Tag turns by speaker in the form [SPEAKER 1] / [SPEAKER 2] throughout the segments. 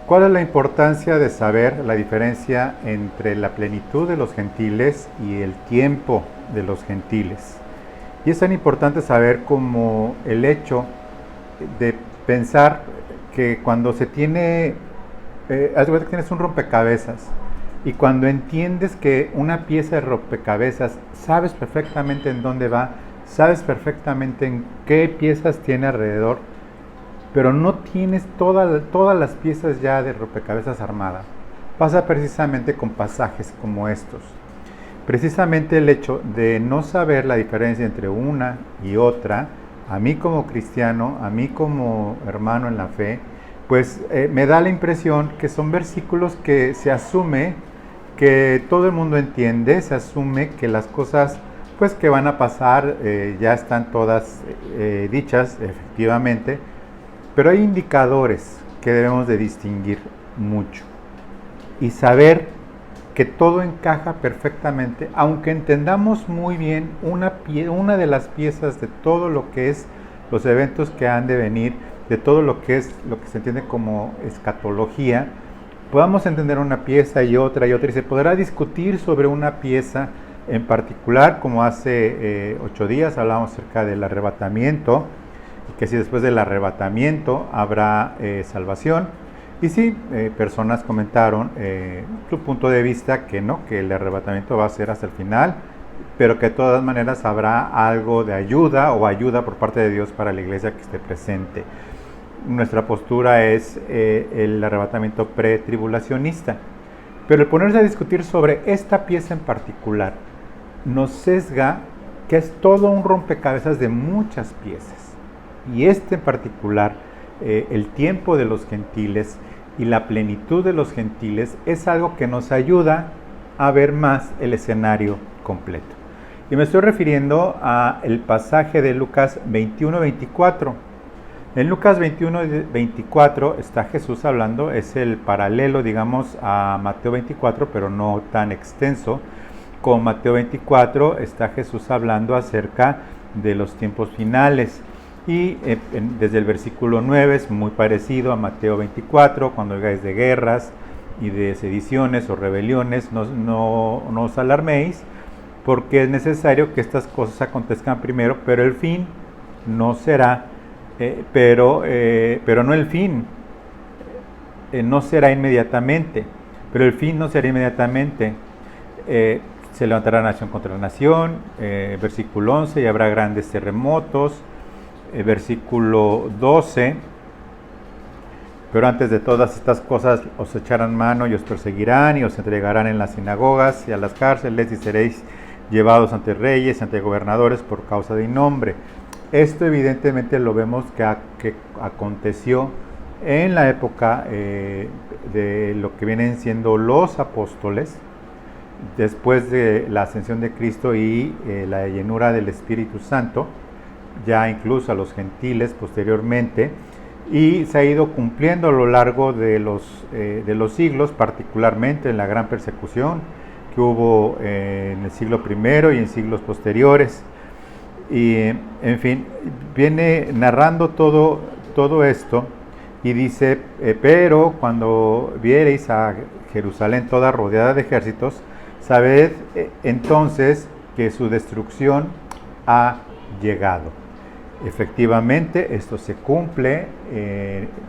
[SPEAKER 1] ¿Cuál es la importancia de saber la diferencia entre la plenitud de los gentiles y el tiempo de los gentiles? Y es tan importante saber como el hecho de pensar que cuando se tiene, haz de cuenta que tienes un rompecabezas y cuando entiendes que una pieza de rompecabezas sabes perfectamente en dónde va, sabes perfectamente en qué piezas tiene alrededor, pero no tienes todas las piezas ya de rompecabezas armadas. Pasa precisamente con pasajes como estos. Precisamente el hecho de no saber la diferencia entre una y otra, a mí como cristiano, a mí como hermano en la fe, pues me da la impresión que son versículos que se asume que todo el mundo entiende, se asume que las cosas pues que van a pasar ya están todas dichas efectivamente, pero hay indicadores que debemos de distinguir mucho y saber que todo encaja perfectamente, aunque entendamos muy bien una de las piezas de todo lo que es los eventos que han de venir, de todo lo que es lo que se entiende como escatología, podamos entender una pieza y otra, y se podrá discutir sobre una pieza en particular, como hace 8 días hablábamos acerca del arrebatamiento, y que si después del arrebatamiento habrá salvación. Y sí, personas comentaron su punto de vista que no, que el arrebatamiento va a ser hasta el final, pero que de todas maneras habrá algo de ayuda o ayuda por parte de Dios para la iglesia que esté presente. Nuestra postura es el arrebatamiento pretribulacionista, pero el ponerse a discutir sobre esta pieza en particular nos sesga que es todo un rompecabezas de muchas piezas, y este en particular, el tiempo de los gentiles y la plenitud de los gentiles, es algo que nos ayuda a ver más el escenario completo. Y me estoy refiriendo al pasaje de Lucas 21-24. En Lucas 21-24 está Jesús hablando, es el paralelo, digamos, a Mateo 24, pero no tan extenso. Con Mateo 24 está Jesús hablando acerca de los tiempos finales. Y desde el versículo 9 es muy parecido a Mateo 24, cuando oigáis de guerras y de sediciones o rebeliones, no os alarméis, porque es necesario que estas cosas acontezcan primero, pero el fin no será, pero no el fin, no será inmediatamente, pero el fin no será inmediatamente. Se levantará nación contra nación, versículo 11, y habrá grandes terremotos. Versículo 12, pero antes de todas estas cosas os echarán mano y os perseguirán y os entregarán en las sinagogas y a las cárceles y seréis llevados ante reyes, ante gobernadores por causa de mi nombre. Esto evidentemente lo vemos que aconteció en la época de lo que vienen siendo los apóstoles, después de la ascensión de Cristo y la llenura del Espíritu Santo, ya incluso a los gentiles posteriormente, y se ha ido cumpliendo a lo largo de los siglos, particularmente en la gran persecución que hubo en el siglo I y en siglos posteriores. Y en fin, viene narrando todo esto y dice, pero cuando viereis a Jerusalén toda rodeada de ejércitos, sabed entonces que su destrucción ha llegado. Efectivamente, esto se cumple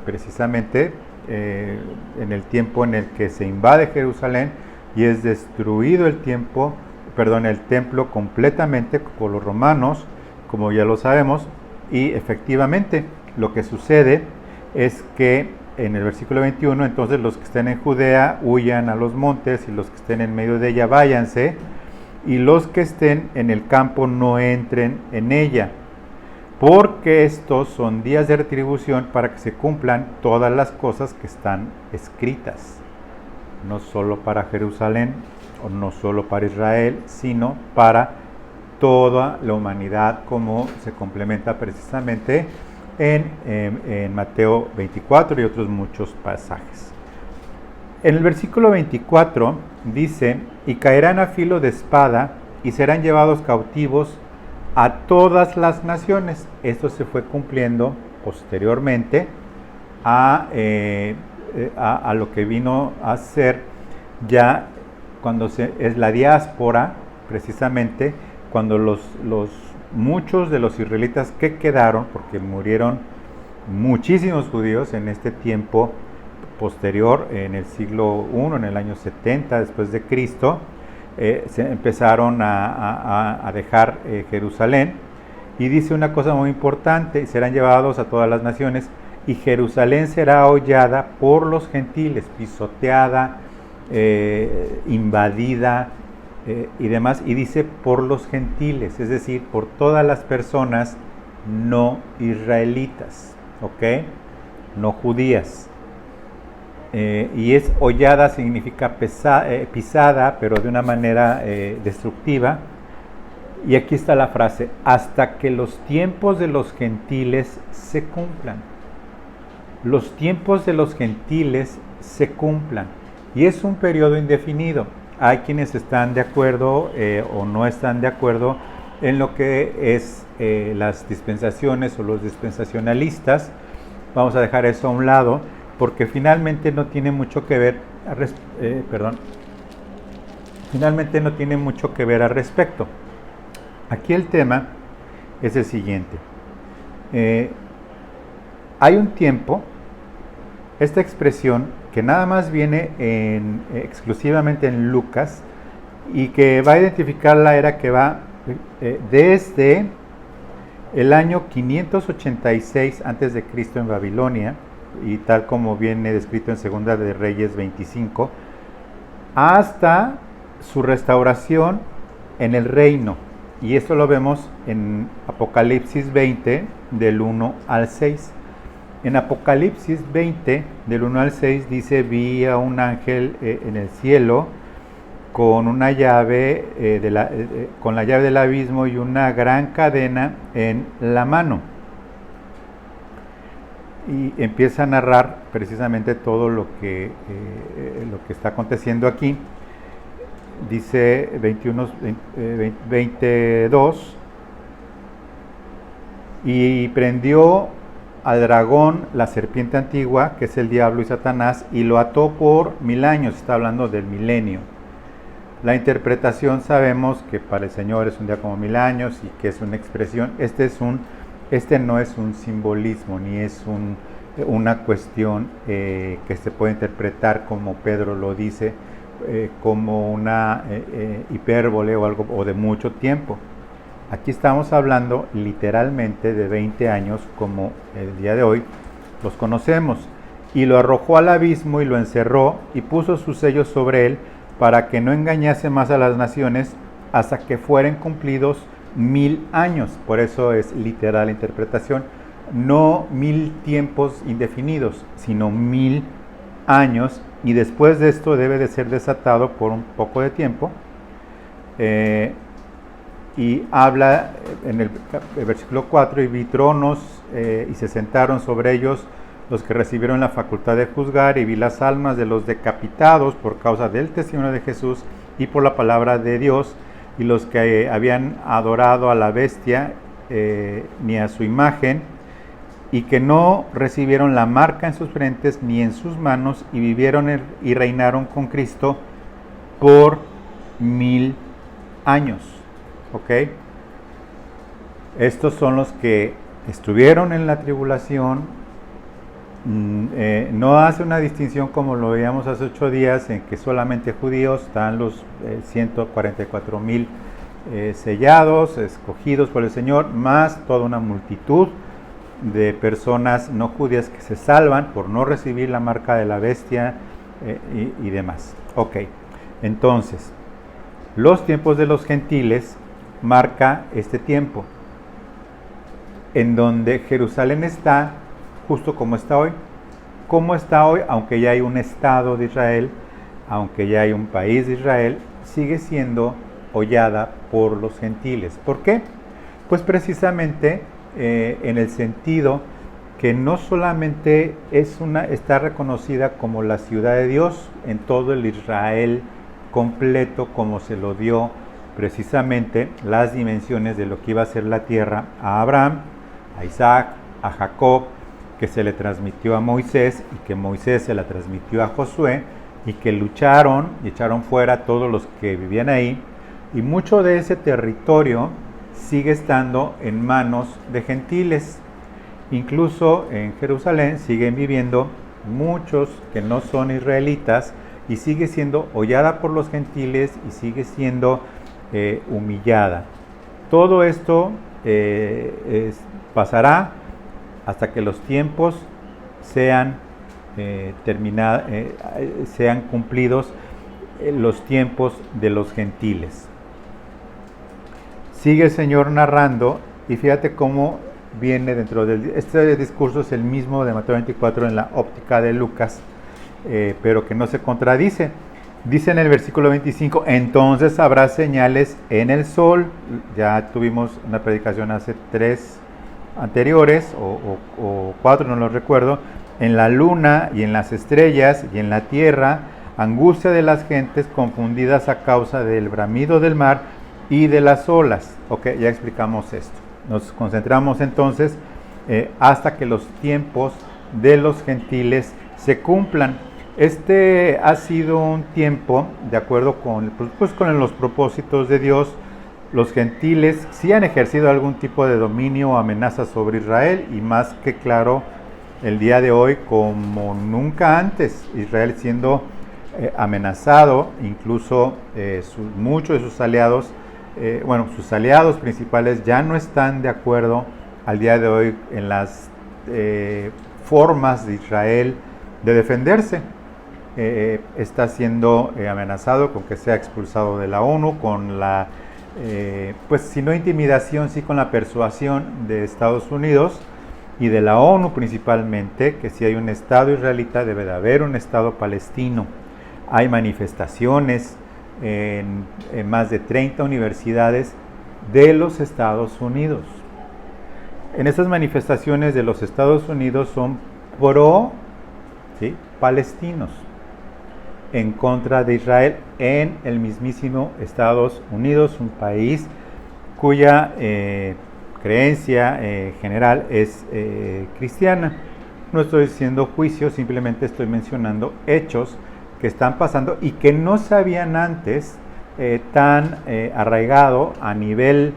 [SPEAKER 1] precisamente en el tiempo en el que se invade Jerusalén y es destruido el templo completamente por los romanos, como ya lo sabemos, y efectivamente lo que sucede es que en el versículo 21, entonces los que estén en Judea huyan a los montes y los que estén en medio de ella váyanse, y los que estén en el campo no entren en ella, porque estos son días de retribución para que se cumplan todas las cosas que están escritas, no solo para Jerusalén o no solo para Israel, sino para toda la humanidad, como se complementa precisamente en Mateo 24 y otros muchos pasajes. En el versículo 24 dice, y caerán a filo de espada y serán llevados cautivos a todas las naciones. Esto se fue cumpliendo posteriormente a a lo que vino a ser ya cuando es la diáspora, precisamente, cuando muchos de los israelitas que quedaron, porque murieron muchísimos judíos en este tiempo posterior, en el siglo I, en el año 70 después de Cristo, se empezaron a dejar Jerusalén, y dice una cosa muy importante: serán llevados a todas las naciones, y Jerusalén será hollada por los gentiles, pisoteada, invadida y demás, y dice por los gentiles, es decir, por todas las personas no israelitas, ¿ok? No judías. Y es hollada, significa pisada, pero de una manera destructiva. Y aquí está la frase: hasta que los tiempos de los gentiles se cumplan. Los tiempos de los gentiles se cumplan. Y es un periodo indefinido. Hay quienes están de acuerdo o no están de acuerdo en lo que es las dispensaciones o los dispensacionalistas. Vamos a dejar eso a un lado, porque finalmente no tiene mucho que ver finalmente no tiene mucho que ver al respecto. Aquí el tema es el siguiente: hay un tiempo, esta expresión que nada más viene exclusivamente en Lucas, y que va a identificar la era que va desde el año 586 a.C. en Babilonia, y tal como viene descrito en Segunda de Reyes 25, hasta su restauración en el reino. Y esto lo vemos en Apocalipsis 20, del 1 al 6. En Apocalipsis 20, del 1 al 6, dice: vi a un ángel en el cielo con una llave, con la llave del abismo y una gran cadena en la mano. Y empieza a narrar precisamente todo lo que está aconteciendo aquí. Dice 22: y prendió al dragón, la serpiente antigua, que es el diablo y Satanás, y lo ató por 1000 años. Está hablando del milenio. La interpretación, sabemos que para el Señor es un día como 1000 años, y que es una expresión. Este no es un simbolismo, ni es una cuestión que se puede interpretar, como Pedro lo dice, como una hipérbole o algo, o de mucho tiempo. Aquí estamos hablando literalmente de 20 años, como el día de hoy los conocemos. Y lo arrojó al abismo y lo encerró, y puso sus sellos sobre él, para que no engañase más a las naciones, hasta que fueren cumplidos 1000 años. Por eso es literal la interpretación, no 1000 tiempos indefinidos, sino 1000 años. Y después de esto debe de ser desatado por un poco de tiempo. Y habla en el versículo 4: y vi tronos, y se sentaron sobre ellos los que recibieron la facultad de juzgar, y vi las almas de los decapitados por causa del testimonio de Jesús y por la palabra de Dios, y los que habían adorado a la bestia ni a su imagen, y que no recibieron la marca en sus frentes ni en sus manos, y vivieron y reinaron con Cristo por 1000 años. ¿Ok? Estos son los que estuvieron en la tribulación. No hace una distinción, como lo veíamos hace 8 días, en que solamente judíos. Están los 144,000 sellados, escogidos por el Señor, más toda una multitud de personas no judías que se salvan por no recibir la marca de la bestia y demás. Ok, entonces, los tiempos de los gentiles marca este tiempo, en donde Jerusalén está justo como está hoy. Como está hoy, aunque ya hay un Estado de Israel, aunque ya hay un país de Israel, sigue siendo hollada por los gentiles. ¿Por qué? Pues precisamente en el sentido que no solamente está reconocida como la ciudad de Dios en todo el Israel completo, como se lo dio precisamente las dimensiones de lo que iba a ser la tierra a Abraham, a Isaac, a Jacob, que se le transmitió a Moisés y que Moisés se la transmitió a Josué y que lucharon y echaron fuera a todos los que vivían ahí, y mucho de ese territorio sigue estando en manos de gentiles. Incluso en Jerusalén siguen viviendo muchos que no son israelitas y sigue siendo hollada por los gentiles y sigue siendo humillada. Todo esto pasará hasta que los tiempos sean sean cumplidos los tiempos de los gentiles. Sigue el Señor narrando y fíjate cómo viene dentro del... Este discurso es el mismo de Mateo 24 en la óptica de Lucas, pero que no se contradice. Dice en el versículo 25, entonces habrá señales en el sol. Ya tuvimos una predicación hace 3 anteriores o 4, no lo recuerdo. En la luna y en las estrellas y en la tierra, angustia de las gentes confundidas a causa del bramido del mar y de las olas. Ok, ya explicamos esto. Nos concentramos entonces hasta que los tiempos de los gentiles se cumplan. Este ha sido un tiempo, de acuerdo con los propósitos de Dios. Los gentiles sí han ejercido algún tipo de dominio o amenaza sobre Israel, y más que claro, el día de hoy como nunca antes, Israel siendo amenazado, incluso muchos de sus aliados, sus aliados principales ya no están de acuerdo al día de hoy en las formas de Israel de defenderse. Está siendo amenazado con que sea expulsado de la ONU, con la, pues si no intimidación, sí con la persuasión de Estados Unidos y de la ONU principalmente, que si hay un Estado israelita debe de haber un Estado palestino. Hay manifestaciones en más de 30 universidades de los Estados Unidos. En estas manifestaciones de los Estados Unidos son palestinos, en contra de Israel en el mismísimo Estados Unidos, un país cuya creencia general es cristiana. No estoy haciendo juicio, simplemente estoy mencionando hechos que están pasando y que no se habían antes tan arraigado a nivel,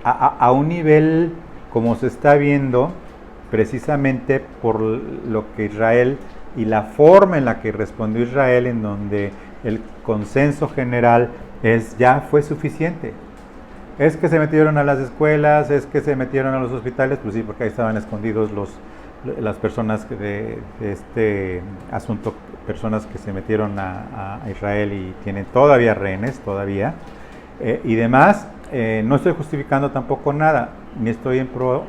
[SPEAKER 1] a un nivel como se está viendo precisamente por lo que Israel y la forma en la que respondió Israel, en donde el consenso general ya fue suficiente. Es que se metieron a las escuelas, es que se metieron a los hospitales, pues sí, porque ahí estaban escondidos las personas de este asunto, personas que se metieron a Israel y tienen todavía rehenes, y demás. No estoy justificando tampoco nada, ni estoy en pro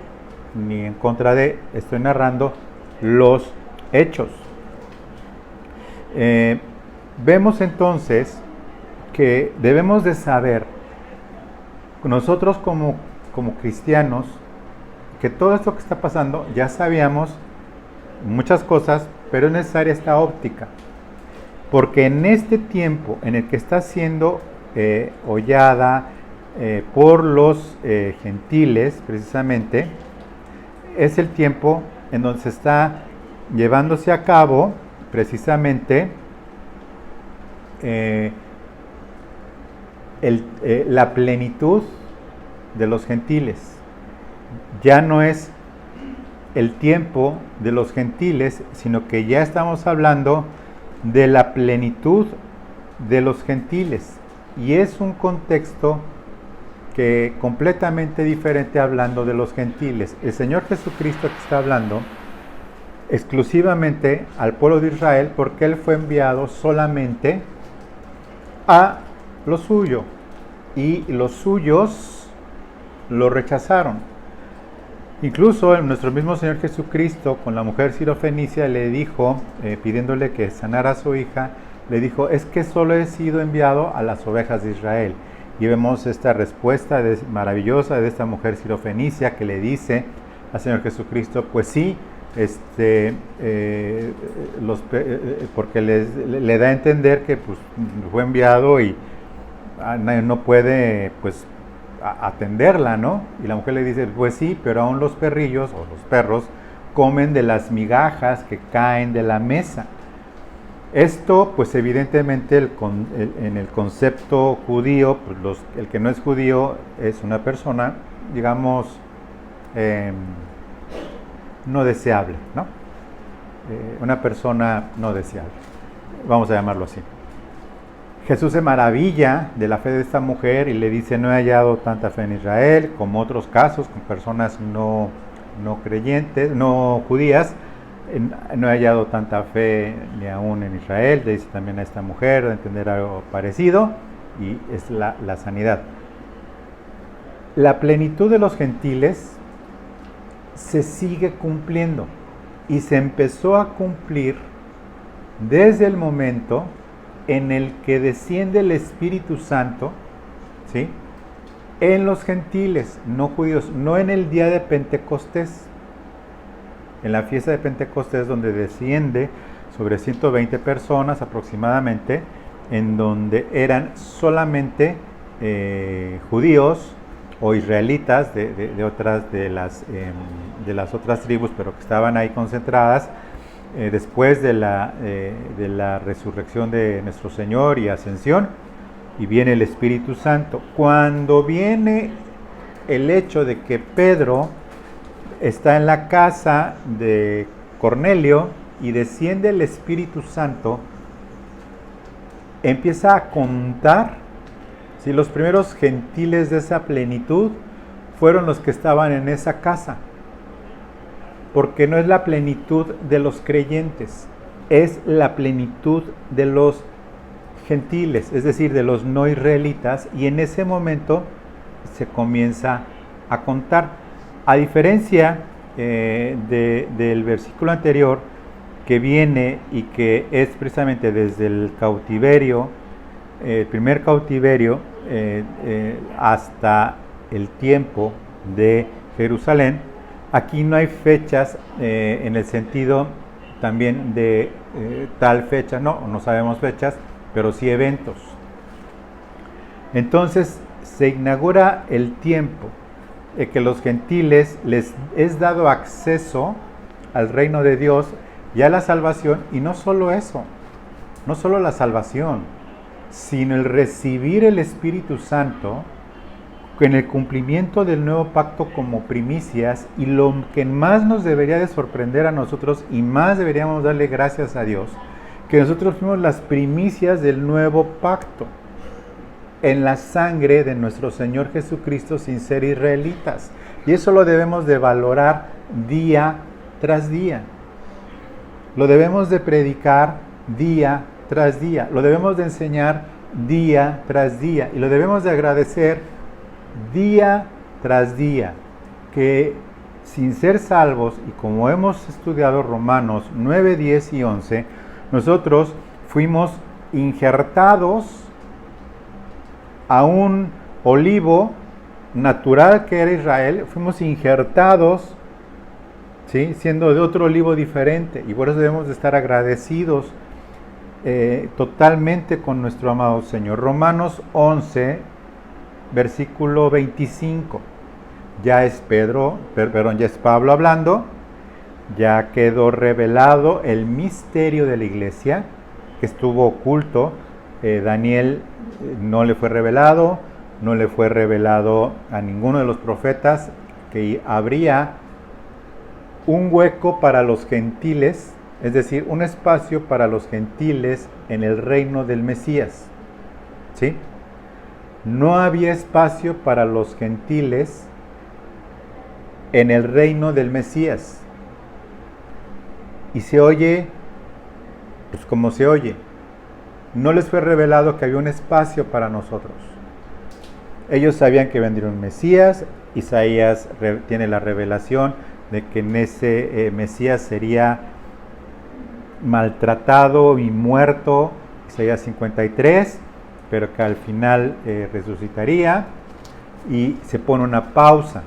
[SPEAKER 1] ni en contra de, estoy narrando los hechos. Vemos entonces que debemos de saber, nosotros como cristianos, que todo esto que está pasando, ya sabíamos muchas cosas, pero es necesaria esta óptica, porque en este tiempo en el que está siendo hollada por los gentiles, precisamente, es el tiempo en donde se está llevándose a cabo precisamente la plenitud de los gentiles. Ya no es el tiempo de los gentiles, sino que ya estamos hablando de la plenitud de los gentiles. Y es un contexto que completamente diferente hablando de los gentiles. El Señor Jesucristo que está hablando exclusivamente al pueblo de Israel, porque Él fue enviado solamente a lo suyo, y los suyos lo rechazaron. Incluso nuestro mismo Señor Jesucristo con la mujer sirofenicia le dijo, pidiéndole que sanara a su hija, le dijo, es que solo he sido enviado a las ovejas de Israel. Y vemos esta respuesta maravillosa de esta mujer sirofenicia que le dice al Señor Jesucristo, pues sí, porque le da a entender que pues, fue enviado y no puede pues atenderla, ¿no? Y la mujer le dice, pues sí, pero aún los perrillos o los perros comen de las migajas que caen de la mesa. Esto, pues evidentemente en el concepto judío, pues el que no es judío es una persona, digamos, no deseable, ¿no? Una persona no deseable, vamos a llamarlo así. Jesús se maravilla de la fe de esta mujer y le dice, no he hallado tanta fe en Israel como otros casos con personas no creyentes, no judías, no he hallado tanta fe ni aún en Israel. Le dice también a esta mujer de entender algo parecido, y es la sanidad. La plenitud de los gentiles se sigue cumpliendo y se empezó a cumplir desde el momento en el que desciende el Espíritu Santo, ¿sí?, en los gentiles, no judíos, no en el día de Pentecostés. En la fiesta de Pentecostés, donde desciende sobre 120 personas aproximadamente, en donde eran solamente judíos o israelitas de las otras tribus, pero que estaban ahí concentradas después de la resurrección de nuestro Señor y ascensión, y viene el Espíritu Santo. Cuando viene el hecho de que Pedro está en la casa de Cornelio y desciende el Espíritu Santo, empieza a contar, si los primeros gentiles de esa plenitud fueron los que estaban en esa casa, porque no es la plenitud de los creyentes, es la plenitud de los gentiles, es decir, de los no israelitas, y en ese momento se comienza a contar. A diferencia del versículo anterior, que viene y que es precisamente desde el cautiverio, el primer cautiverio, hasta el tiempo de Jerusalén, aquí no hay fechas en el sentido también de tal fecha, no sabemos fechas, pero sí eventos. Entonces se inaugura el tiempo de que los gentiles les es dado acceso al reino de Dios y a la salvación, y no solo eso, no solo la salvación, sino el recibir el Espíritu Santo en el cumplimiento del nuevo pacto como primicias. Y lo que más nos debería de sorprender a nosotros, y más deberíamos darle gracias a Dios, que nosotros fuimos las primicias del nuevo pacto en la sangre de nuestro Señor Jesucristo, sin ser israelitas. Y eso lo debemos de valorar día tras día. Lo debemos de predicar día tras día. Lo debemos de enseñar día tras día. Y lo debemos de agradecer día tras día. Que sin ser salvos, y como hemos estudiado Romanos 9, 10 y 11, nosotros fuimos injertados a un olivo natural que era Israel, fuimos injertados, ¿sí?, siendo de otro olivo diferente, y por eso debemos de estar agradecidos totalmente con nuestro amado Señor. Romanos 11, versículo 25, ya es Pablo hablando. Ya quedó revelado el misterio de la iglesia, que estuvo oculto. Daniel no le fue revelado a ninguno de los profetas, que habría un hueco para los gentiles, es decir, un espacio para los gentiles en el reino del Mesías, ¿sí? No había espacio para los gentiles en el reino del Mesías. Y se oye, pues como se oye, no les fue revelado que había un espacio para nosotros. Ellos sabían que vendría un Mesías. Isaías tiene la revelación de que en ese Mesías sería maltratado y muerto, Isaías 53, pero que al final resucitaría, y se pone una pausa,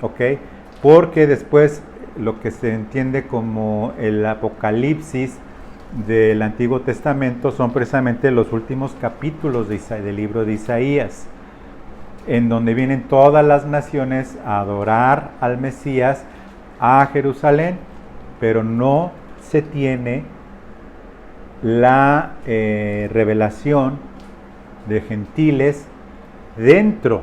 [SPEAKER 1] ¿ok? Porque después lo que se entiende como el Apocalipsis del Antiguo Testamento son precisamente los últimos capítulos del libro de Isaías. en donde vienen todas las naciones a adorar al Mesías a Jerusalén, pero no se tiene la revelación de gentiles dentro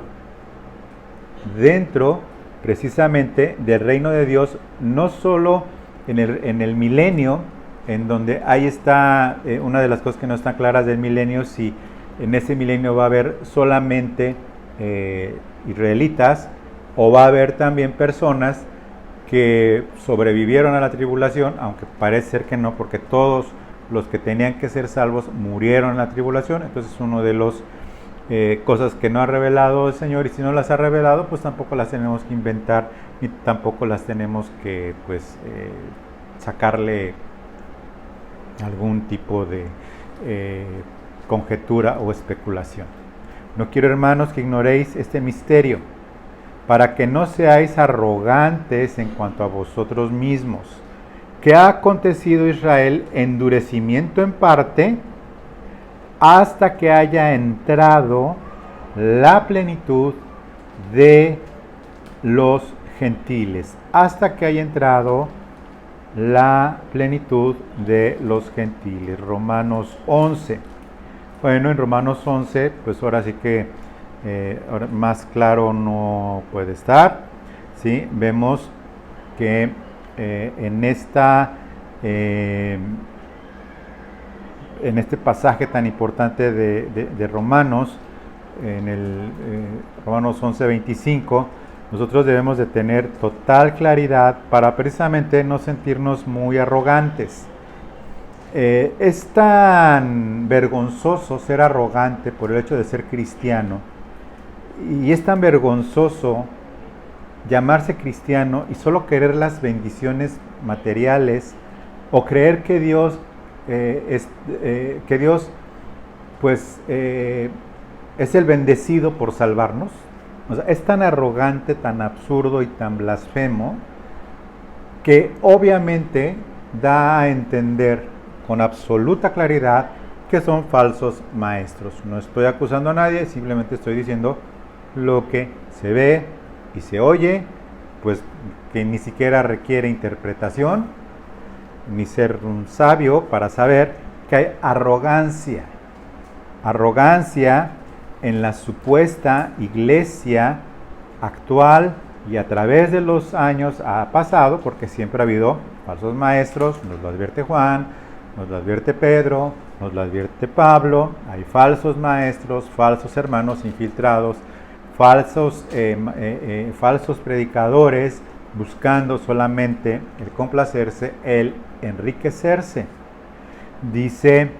[SPEAKER 1] precisamente del reino de Dios, no solo en el milenio, en donde ahí está una de las cosas que no están claras del milenio, si en ese milenio va a haber solamente israelitas o va a haber también personas que sobrevivieron a la tribulación, aunque parece ser que no, porque todos los que tenían que ser salvos murieron en la tribulación. Entonces uno de los cosas que no ha revelado el Señor, y si no las ha revelado, pues tampoco las tenemos que inventar, ni tampoco las tenemos que sacarle algún tipo de conjetura o especulación. No quiero, hermanos, que ignoréis este misterio, para que no seáis arrogantes en cuanto a vosotros mismos, que ha acontecido Israel endurecimiento en parte, hasta que haya entrado la plenitud de los gentiles, hasta que haya entrado la plenitud de los gentiles. Romanos 11. Bueno, en Romanos 11, pues ahora sí que ahora más claro no puede estar, ¿sí? Vemos que en este pasaje tan importante de Romanos, en el Romanos 11:25, nosotros debemos de tener total claridad para precisamente no sentirnos muy arrogantes. Es tan vergonzoso ser arrogante por el hecho de ser cristiano, y es tan vergonzoso llamarse cristiano y solo querer las bendiciones materiales, o creer que Dios es el bendecido por salvarnos. O sea, es tan arrogante, tan absurdo y tan blasfemo, que obviamente da a entender con absoluta claridad que son falsos maestros. No estoy acusando a nadie, simplemente estoy diciendo lo que se ve y se oye, pues que ni siquiera requiere interpretación, ni ser un sabio para saber que hay arrogancia en la supuesta iglesia actual, y a través de los años ha pasado, porque siempre ha habido falsos maestros. Nos lo advierte Juan, nos lo advierte Pedro, nos lo advierte Pablo. Hay falsos maestros, falsos hermanos infiltrados, falsos predicadores, buscando solamente el complacerse, el enriquecerse. Dice,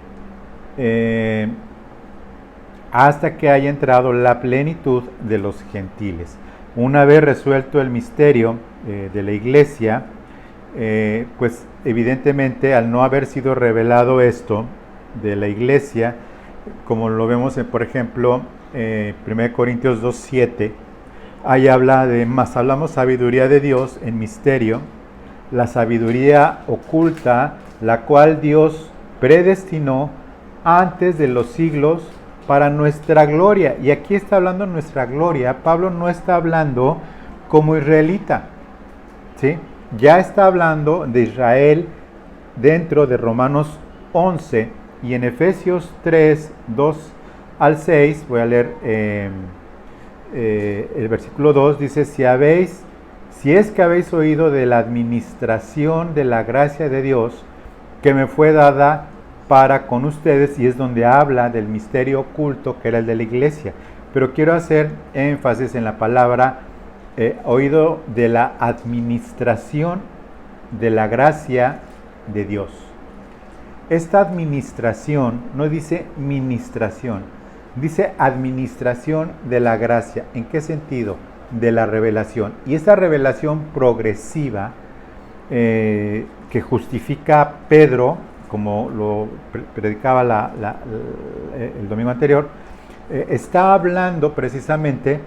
[SPEAKER 1] hasta que haya entrado la plenitud de los gentiles. Una vez resuelto el misterio de la iglesia, pues evidentemente al no haber sido revelado esto de la iglesia, como lo vemos por ejemplo 1 Corintios 2:7, ahí habla de: más hablamos sabiduría de Dios en misterio, la sabiduría oculta, la cual Dios predestinó antes de los siglos para nuestra gloria. Y aquí está hablando nuestra gloria. Pablo no está hablando como israelita, ¿sí? Ya está hablando de Israel dentro de Romanos 11, y en Efesios 3, 2 al 6, voy a leer el versículo 2, dice: si es que habéis oído de la administración de la gracia de Dios que me fue dada para con ustedes, y es donde habla del misterio oculto que era el de la iglesia. Pero quiero hacer énfasis en la palabra oído de la administración de la gracia de Dios. Esta administración no dice ministración, dice administración de la gracia. ¿En qué sentido? De la revelación. Y esta revelación progresiva que justifica Pedro, como lo predicaba el domingo anterior, está hablando precisamente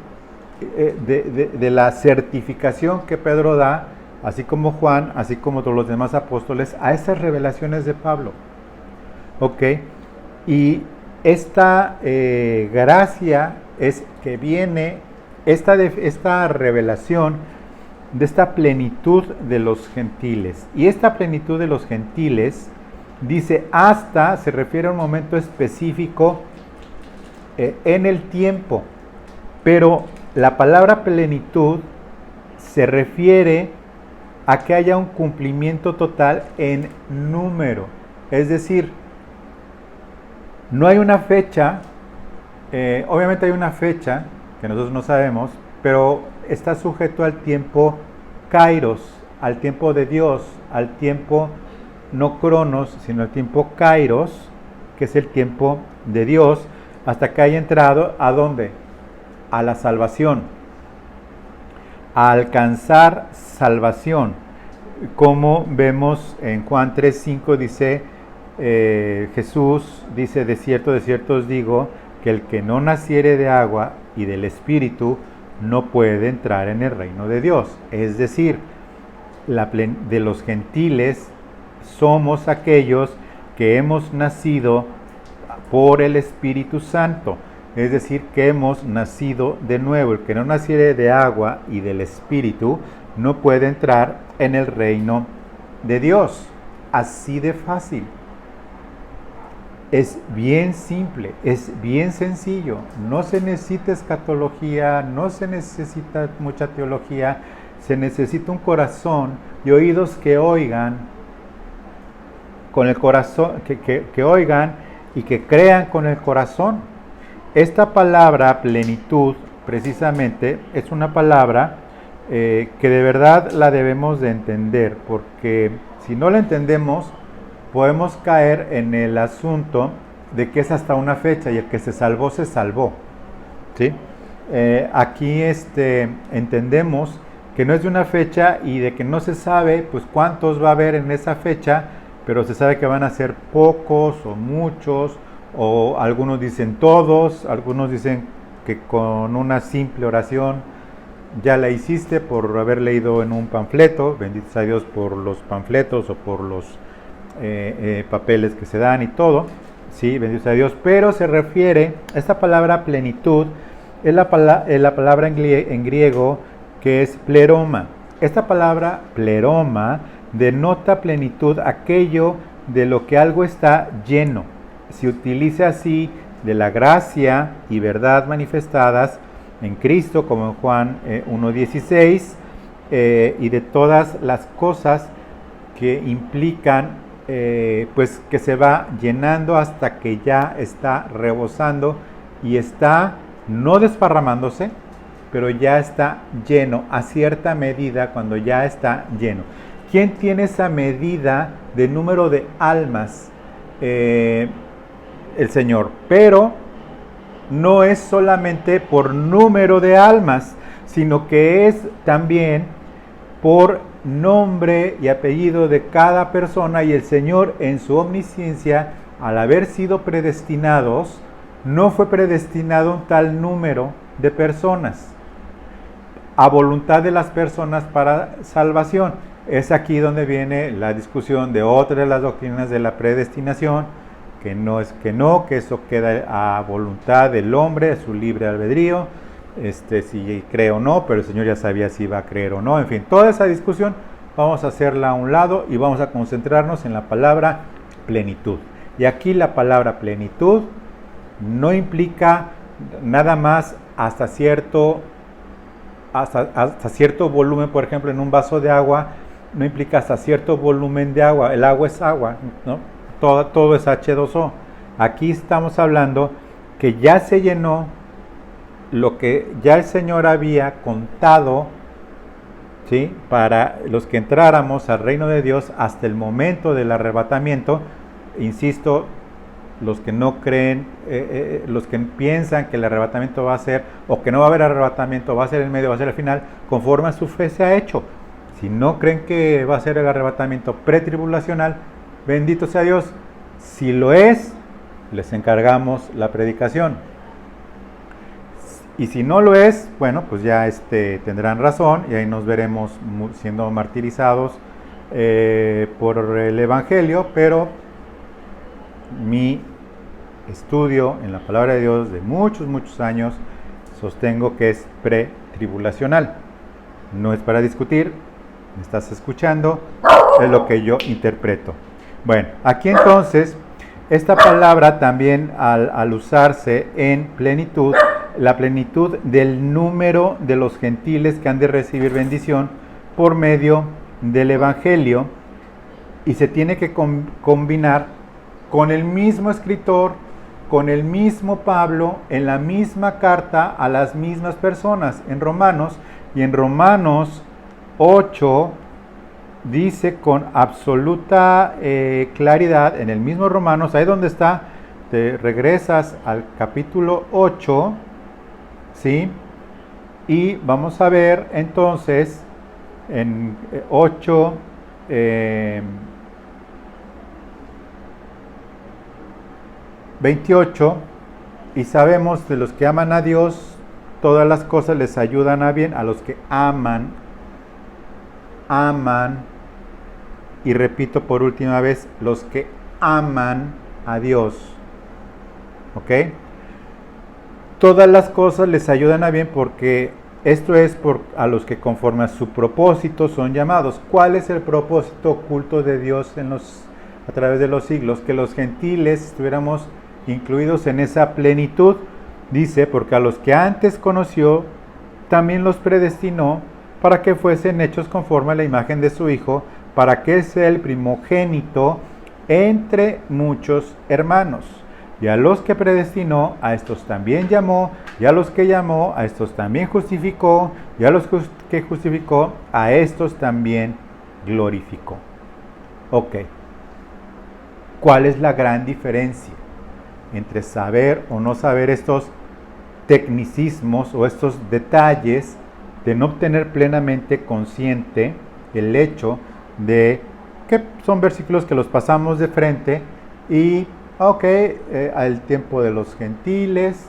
[SPEAKER 1] de la certificación que Pedro da, así como Juan, así como todos los demás apóstoles, a esas revelaciones de Pablo. ¿Ok? Y esta gracia es que viene esta revelación de esta plenitud de los gentiles. Y esta plenitud de los gentiles, dice hasta, se refiere a un momento específico en el tiempo. Pero la palabra plenitud se refiere a que haya un cumplimiento total en número. Es decir, no hay una fecha, obviamente hay una fecha que nosotros no sabemos, pero está sujeto al tiempo kairos, al tiempo de Dios, al tiempo no cronos, sino al tiempo kairos, que es el tiempo de Dios, hasta que haya entrado ¿a dónde? A la salvación, a alcanzar salvación. Como vemos en Juan 3:5 dice, Jesús dice, de cierto os digo, que el que no naciere de agua y del Espíritu no puede entrar en el reino de Dios. Es decir, de los gentiles somos aquellos que hemos nacido por el Espíritu Santo. Es decir, que hemos nacido de nuevo. El que no naciere de agua y del Espíritu no puede entrar en el reino de Dios. Así de fácil. Es bien simple, es bien sencillo. No se necesita escatología, no se necesita mucha teología. Se necesita un corazón y oídos que oigan con el corazón, que oigan y que crean con el corazón. Esta palabra plenitud, precisamente, es una palabra que de verdad la debemos de entender, porque si no la entendemos, podemos caer en el asunto de que es hasta una fecha y el que se salvó, ¿sí? Aquí entendemos que no es de una fecha y de que no se sabe pues cuántos va a haber en esa fecha, pero se sabe que van a ser pocos o muchos, o algunos dicen todos, algunos dicen que con una simple oración ya la hiciste por haber leído en un panfleto. Bendito sea Dios por los panfletos o por los papeles que se dan y todo, sí, bendito sea Dios. Pero se refiere, esta palabra plenitud es la palabra en griego que es pleroma. Esta palabra pleroma denota plenitud, aquello de lo que algo está lleno. Se utiliza así de la gracia y verdad manifestadas en Cristo, como en Juan 1:16, y de todas las cosas que implican pues que se va llenando hasta que ya está rebosando y está no desparramándose, pero ya está lleno a cierta medida. Cuando ya está lleno, ¿quién tiene esa medida de número de almas? El Señor. Pero no es solamente por número de almas, sino que es también por nombre y apellido de cada persona. Y el Señor, en su omnisciencia, al haber sido predestinados, no fue predestinado un tal número de personas a voluntad de las personas para salvación. Es aquí donde viene la discusión de otra de las doctrinas de la predestinación, que no es que eso queda a voluntad del hombre, a su libre albedrío, si cree o no, pero el Señor ya sabía si iba a creer o no. En fin, toda esa discusión vamos a hacerla a un lado y vamos a concentrarnos en la palabra plenitud. Y aquí la palabra plenitud no implica nada más hasta cierto volumen. Por ejemplo, en un vaso de agua no implica hasta cierto volumen de agua. El agua es agua, ¿no? Todo es H2O. Aquí estamos hablando que ya se llenó lo que ya el Señor había contado, ¿sí?, para los que entráramos al reino de Dios hasta el momento del arrebatamiento. Insisto, los que no creen, los que piensan que el arrebatamiento va a ser, o que no va a haber arrebatamiento, va a ser el medio, va a ser el final, conforme a su fe se ha hecho. Si no creen que va a ser el arrebatamiento pretribulacional, bendito sea Dios. Si lo es, les encargamos la predicación. Y si no lo es, bueno, pues ya tendrán razón y ahí nos veremos siendo martirizados por el Evangelio. Pero mi estudio en la palabra de Dios de muchos años sostengo que es pretribulacional. No es para discutir, me estás escuchando, es lo que yo interpreto. Bueno, aquí entonces, esta palabra también al usarse en plenitud, la plenitud del número de los gentiles que han de recibir bendición por medio del Evangelio, y se tiene que combinar con el mismo escritor, con el mismo Pablo, en la misma carta a las mismas personas, en Romanos, y en Romanos 8 dice con absoluta claridad, en el mismo Romanos, ahí donde está, te regresas al capítulo 8, ¿sí? Y vamos a ver entonces en 8, 28, y sabemos de los que aman a Dios, todas las cosas les ayudan a bien, a los que aman, y repito por última vez, los que aman a Dios, ¿ok? Todas las cosas les ayudan a bien porque esto es a los que conforme a su propósito son llamados. ¿Cuál es el propósito oculto de Dios a través de los siglos? Que los gentiles estuviéramos incluidos en esa plenitud. Dice, porque a los que antes conoció, también los predestinó para que fuesen hechos conforme a la imagen de su Hijo, para que sea el primogénito entre muchos hermanos. Y a los que predestinó, a estos también llamó, y a los que llamó, a estos también justificó, y a los que justificó, a estos también glorificó. Ok. ¿Cuál es la gran diferencia entre saber o no saber estos tecnicismos o estos detalles de no obtener plenamente consciente el hecho de que son versículos que los pasamos de frente y al tiempo de los gentiles,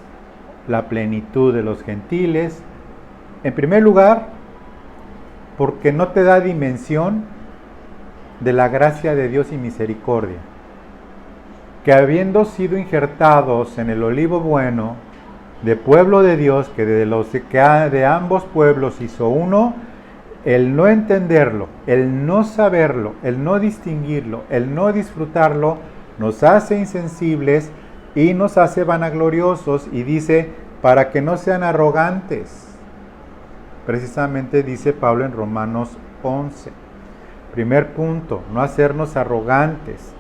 [SPEAKER 1] la plenitud de los gentiles? En primer lugar, porque no te da dimensión de la gracia de Dios y misericordia, que habiendo sido injertados en el olivo bueno, de pueblo de Dios, que de ambos pueblos hizo uno, el no entenderlo, el no saberlo, el no distinguirlo, el no disfrutarlo, nos hace insensibles y nos hace vanagloriosos, y dice, para que no sean arrogantes. Precisamente dice Pablo en Romanos 11. Primer punto, no hacernos arrogantes.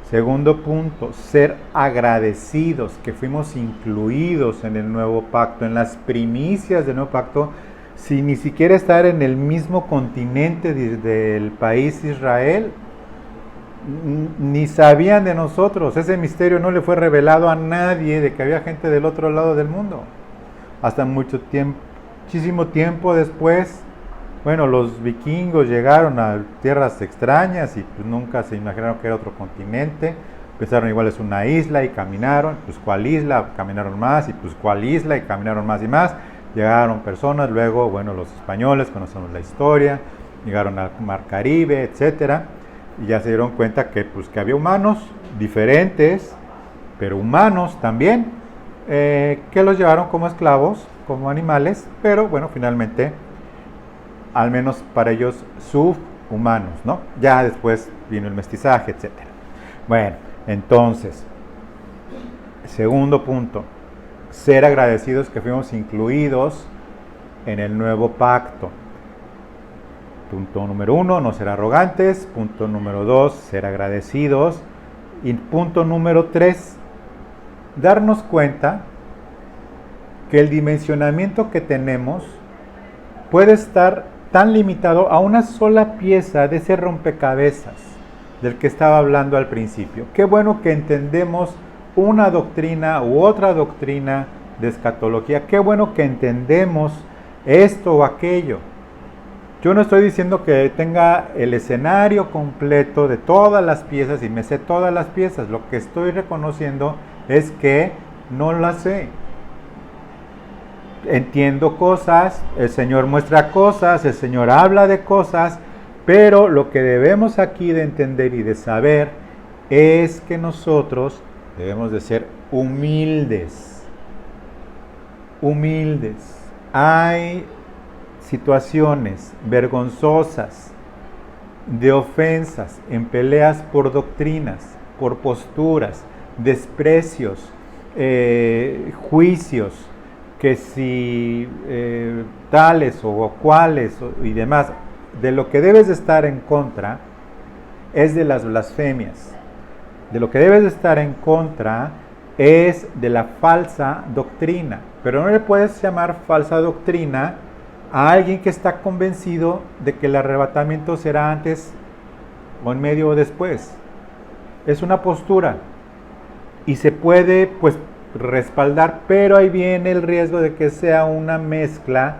[SPEAKER 1] Segundo punto, ser agradecidos, que fuimos incluidos en el nuevo pacto, en las primicias del nuevo pacto, sin ni siquiera estar en el mismo continente del país Israel. Ni sabían de nosotros, ese misterio no le fue revelado a nadie de que había gente del otro lado del mundo. Hasta muchísimo tiempo después, los vikingos llegaron a tierras extrañas y pues nunca se imaginaron que era otro continente. Pensaron igual es una isla y caminaron, pues cuál isla, caminaron más, y pues cuál isla y caminaron más y más. Llegaron personas, luego, los españoles, conocemos la historia, llegaron al Mar Caribe, etcétera, y ya se dieron cuenta que había humanos diferentes, pero humanos también, que los llevaron como esclavos, como animales, pero finalmente, al menos para ellos, subhumanos, ¿no? Ya después vino el mestizaje, etcétera. Entonces, segundo punto, ser agradecidos que fuimos incluidos en el nuevo pacto. Punto número 1, no ser arrogantes. Punto número 2, ser agradecidos. Y punto número 3, darnos cuenta que el dimensionamiento que tenemos puede estar tan limitado a una sola pieza de ese rompecabezas del que estaba hablando al principio. Qué bueno que entendemos una doctrina u otra doctrina de escatología. Qué bueno que entendemos esto o aquello. Yo no estoy diciendo que tenga el escenario completo de todas las piezas y me sé todas las piezas. Lo que estoy reconociendo es que no las sé. Entiendo cosas, el Señor muestra cosas, el Señor habla de cosas, pero lo que debemos aquí de entender y de saber es que nosotros debemos de ser humildes. humildes. Hay situaciones vergonzosas de ofensas en peleas por doctrinas, por posturas, desprecios, juicios, que si tales o cuales y demás. De lo que debes de estar en contra es de las blasfemias. De lo que debes de estar en contra es de la falsa doctrina. Pero no le puedes llamar falsa doctrina a alguien que está convencido de que el arrebatamiento será antes o en medio o después. Es una postura y se puede pues respaldar, pero ahí viene el riesgo de que sea una mezcla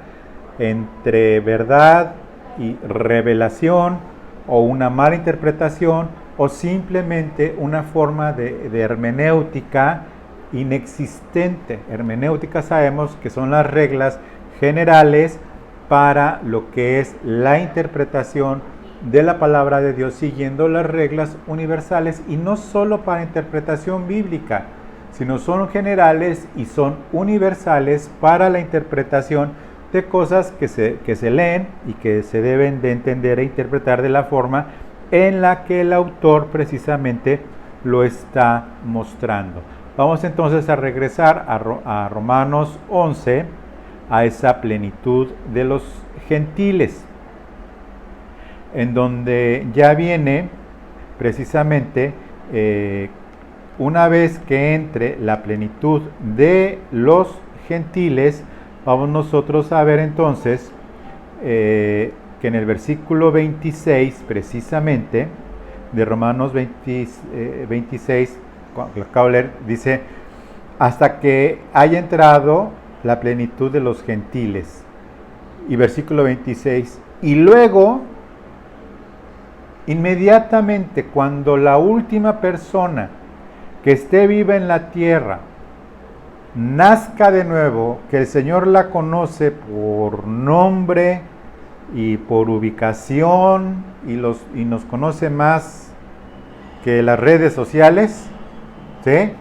[SPEAKER 1] entre verdad y revelación, o una mala interpretación, o simplemente una forma de hermenéutica inexistente. Hermenéutica sabemos que son las reglas generales para lo que es la interpretación de la palabra de Dios, siguiendo las reglas universales, y no solo para interpretación bíblica, sino son generales y son universales para la interpretación de cosas que se leen y que se deben de entender e interpretar de la forma en la que el autor precisamente lo está mostrando. Vamos entonces a regresar a Romanos 11, a esa plenitud de los gentiles, en donde ya viene precisamente una vez que entre la plenitud de los gentiles. Vamos nosotros a ver entonces que en el versículo 26 precisamente de Romanos 26, lo acabo de leer, dice: hasta que haya entrado la plenitud de los gentiles. Y versículo 26, y luego, inmediatamente, cuando la última persona que esté viva en la tierra nazca de nuevo, que el Señor la conoce por nombre y por ubicación, y nos conoce más que las redes sociales, ¿sí?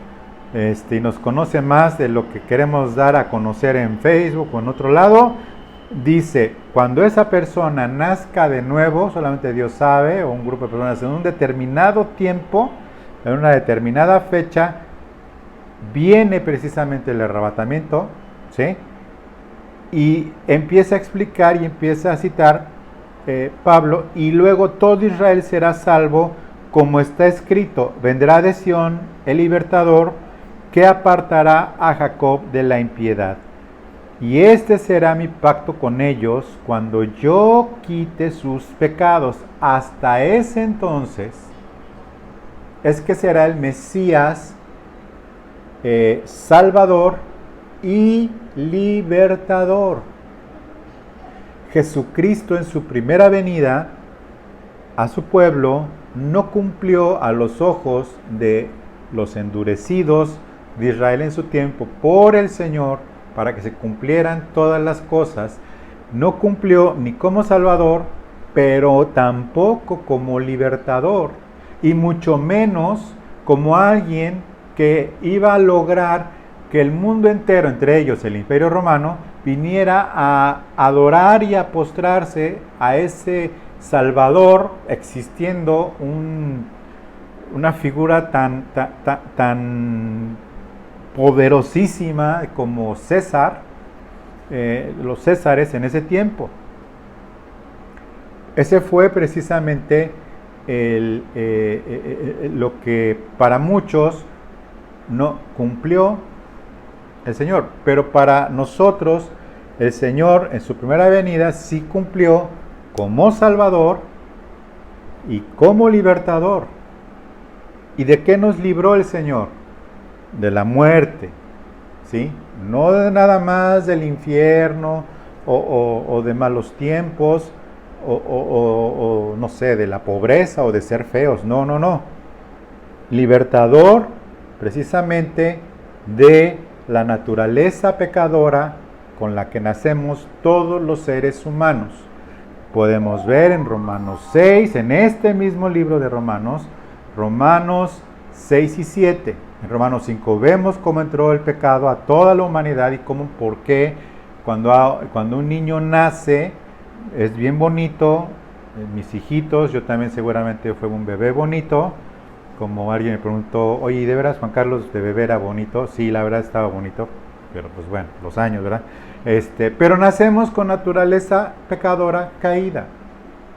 [SPEAKER 1] Y nos conoce más de lo que queremos dar a conocer en Facebook o en otro lado. Dice, cuando esa persona nazca de nuevo, solamente Dios sabe, o un grupo de personas en un determinado tiempo, en una determinada fecha, viene precisamente el arrebatamiento, ¿sí? Y empieza a explicar y empieza a citar Pablo: y luego todo Israel será salvo, como está escrito: vendrá de Sión el libertador, que apartará a Jacob de la impiedad. Y este será mi pacto con ellos, cuando yo quite sus pecados. Hasta ese entonces es que será el Mesías Salvador y libertador. Jesucristo en su primera venida a su pueblo no cumplió a los ojos de los endurecidos de Israel en su tiempo por el Señor, para que se cumplieran todas las cosas. No cumplió ni como Salvador, pero tampoco como libertador, y mucho menos como alguien que iba a lograr que el mundo entero, entre ellos el Imperio Romano, viniera a adorar y a postrarse a ese Salvador, existiendo una figura tan poderosísima como César, los Césares en ese tiempo. Ese fue precisamente lo que para muchos no cumplió el Señor, pero para nosotros el Señor en su primera venida sí cumplió como Salvador y como libertador. ¿Y de qué nos libró el Señor? De la muerte, ¿sí? No de nada más del infierno o de malos tiempos o no sé, de la pobreza o de ser feos. No. Libertador precisamente de la naturaleza pecadora con la que nacemos todos los seres humanos. Podemos ver en Romanos 6, en este mismo libro de Romanos 6 y 7. En Romanos 5 vemos cómo entró el pecado a toda la humanidad y cómo, por qué cuando un niño nace es bien bonito. Mis hijitos, yo también seguramente fue un bebé bonito. Como alguien me preguntó, oye, ¿de veras Juan Carlos de bebé era bonito? Sí, la verdad estaba bonito, pero pues bueno, los años, ¿verdad? Pero nacemos con naturaleza pecadora caída,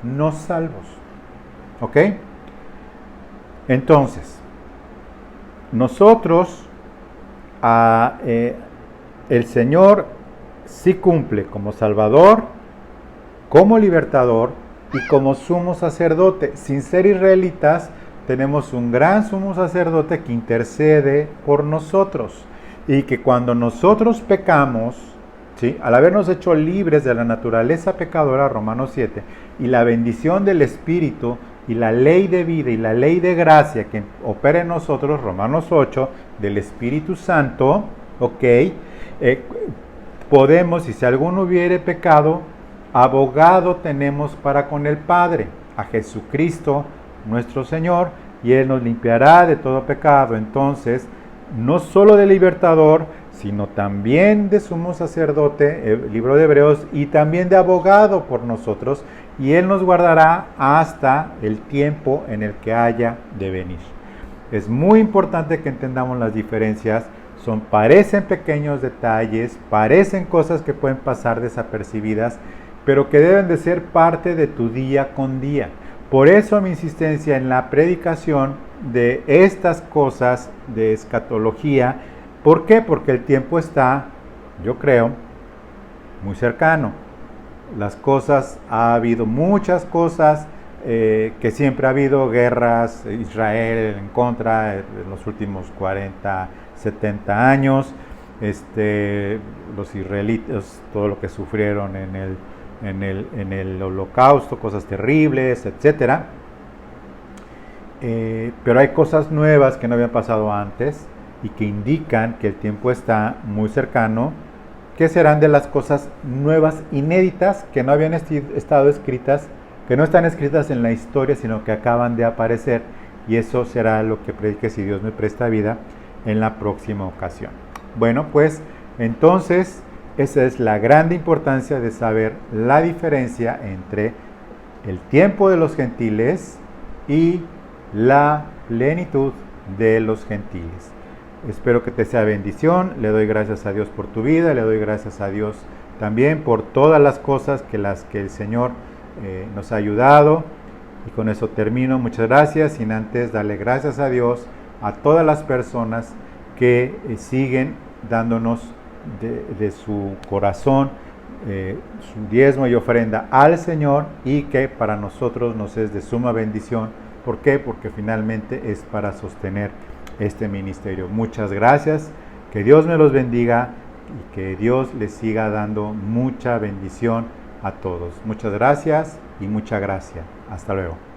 [SPEAKER 1] no salvos. ¿Ok? Entonces, nosotros, el Señor sí cumple como Salvador, como Libertador y como sumo sacerdote. Sin ser israelitas, tenemos un gran sumo sacerdote que intercede por nosotros. Y que cuando nosotros pecamos, ¿sí?, al habernos hecho libres de la naturaleza pecadora, Romanos 7, y la bendición del Espíritu, y la ley de vida y la ley de gracia que opera en nosotros, Romanos 8, del Espíritu Santo, ok, podemos, si alguno hubiere pecado, abogado tenemos para con el Padre, a Jesucristo nuestro Señor, y Él nos limpiará de todo pecado. Entonces, no solo de libertador, sino también de sumo sacerdote, el libro de Hebreos, y también de abogado por nosotros, y Él nos guardará hasta el tiempo en el que haya de venir. Es muy importante que entendamos las diferencias. Parecen pequeños detalles, parecen cosas que pueden pasar desapercibidas, pero que deben de ser parte de tu día con día. Por eso mi insistencia en la predicación de estas cosas de escatología. ¿Por qué? Porque el tiempo está, yo creo, muy cercano. Ha habido muchas cosas, que siempre ha habido guerras, Israel en contra en los últimos 40, 70 años, los israelitas, todo lo que sufrieron en el holocausto, cosas terribles, etc. Pero hay cosas nuevas que no habían pasado antes y que indican que el tiempo está muy cercano, que serán de las cosas nuevas, inéditas, que no habían estado escritas, que no están escritas en la historia, sino que acaban de aparecer, y eso será lo que predique, si Dios me presta vida, en la próxima ocasión. Bueno, pues entonces esa es la grande importancia de saber la diferencia entre el tiempo de los gentiles y la plenitud de los gentiles. Espero que te sea bendición. Le doy gracias a Dios por tu vida, le doy gracias a Dios también por todas las cosas que el Señor nos ha ayudado. Y con eso termino. Muchas gracias, sin antes darle gracias a Dios, a todas las personas que siguen dándonos de su corazón su diezmo y ofrenda al Señor, y que para nosotros nos es de suma bendición. ¿Por qué? Porque finalmente es para sostener este ministerio. Muchas gracias, que Dios me los bendiga y que Dios les siga dando mucha bendición a todos. Muchas gracias y mucha gracia. Hasta luego.